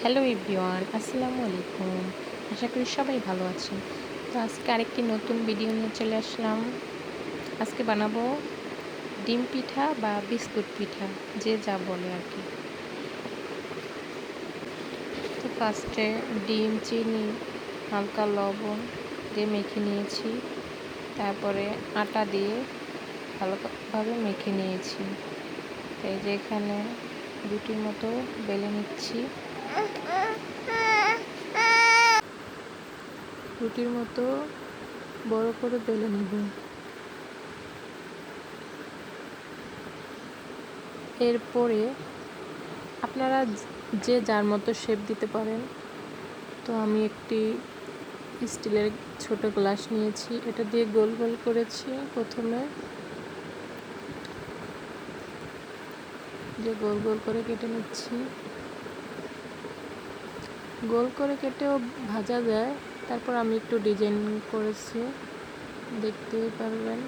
Hello everyone, আসসালামু আলাইকুম। আশা করি সবাই ভালো আছেন। তো আজকে আরেকটি নতুন ভিডিও নিয়ে চলে আসলাম। আজকে বানাবো ডিম পিঠা বা বিস্কুট পিঠা, যে যা বলে আর কি। তো ফার্স্টে ডিম, চিনি, হালকা লবণ দিয়ে মেখে নিয়েছি। তারপরে আটা দিয়ে ভালোভাবে মেখে নিয়েছি। এই যে এখানে রুটির মতো বেলে নিচ্ছি। রুটির মতো বড় করে বেলে নিব। এরপরে আপনারা যে যার মতো শেপ দিতে পারেন। তো আমি একটি স্টিলের ছোট গ্লাস নিয়েছি, এটা দিয়ে গোল গোল করেছি। প্রথমে যে গোল গোল করে কেটে নিচ্ছি। গোল করে কেটেও ভাজা যায়। তারপর আমি একটু ডিজাইন করেছি, দেখতেই পারবেন।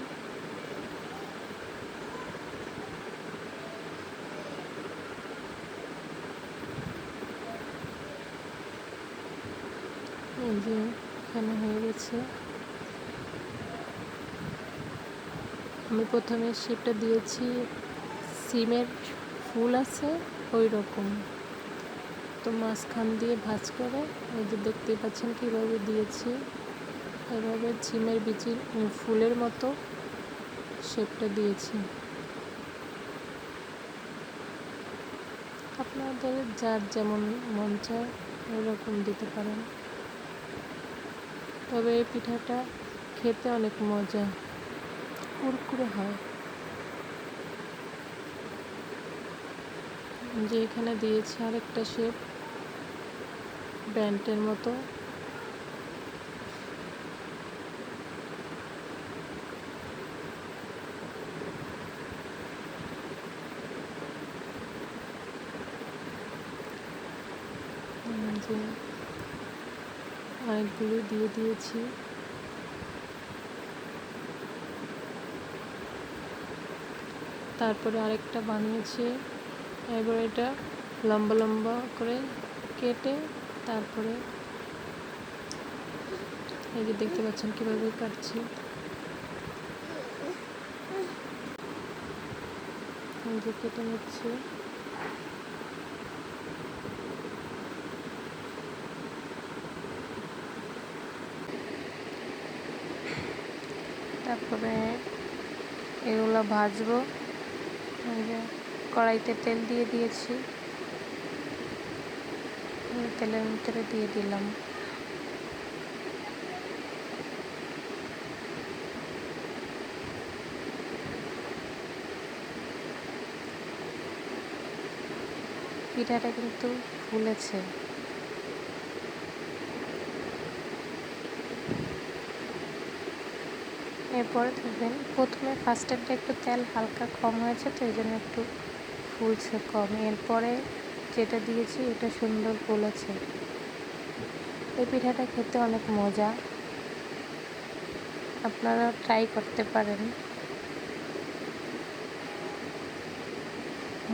এই যে এখানে হয়ে গেছে। আমি প্রথমে শেপটা দিয়েছি সিমের ফুল আছে ওই রকম। তো মাঝখান দিয়ে ভাঁজ করে এই যে দেখতেই পাচ্ছেন কীভাবে দিয়েছি। এভাবে সিমের বিচির ফুলের মতো শেপটা দিয়েছি। আপনাদের যার যেমন মন চায় এরকম দিতে পারেন। তবে এই পিঠাটা খেতে অনেক মজা, কুরকুরে হয়। যে এখানে দিয়েছি আরেকটা শেপ ব্যান্ডের মতো। যে অনেকগুলো দিয়ে দিয়েছি। তারপরে আরেকটা বানিয়েছি। এবার এটা লম্বা লম্বা করে কেটে তারপরে এই যে দেখতে পাচ্ছেন কীভাবে কাটছি। এই যে কেটে নিচ্ছি। তারপরে এগুলো ভাজবো। এই যে কড়াইতে তেল দিয়ে দিয়েছি, তেলের ভিতরে দিয়ে দিলাম। পিঠাটা কিন্তু ফুলেছে। এরপরে দেখবেন প্রথমে ফার্স্টেরটা একটু তেল হালকা কম হয়েছে, তো এই জন্য একটু ফুলছে কম। এরপরে যেটা দিয়েছি এটা সুন্দর ফুলেছে। এই পিঠাটা খেতে অনেক মজা, আপনারা ট্রাই করতে পারেন।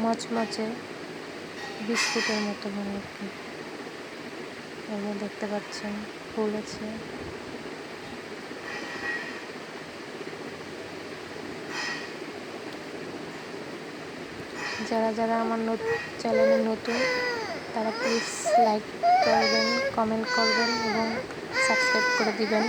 মচমচে বিস্কুটের মতো হয় আর কি। এগুলো দেখতে পাচ্ছেন ফুলেছে। যারা যারা আমার চ্যানেলে নতুন তারা প্লিজ লাইক করবেন, কমেন্ট করবেন এবং সাবস্ক্রাইব করে দিবেন।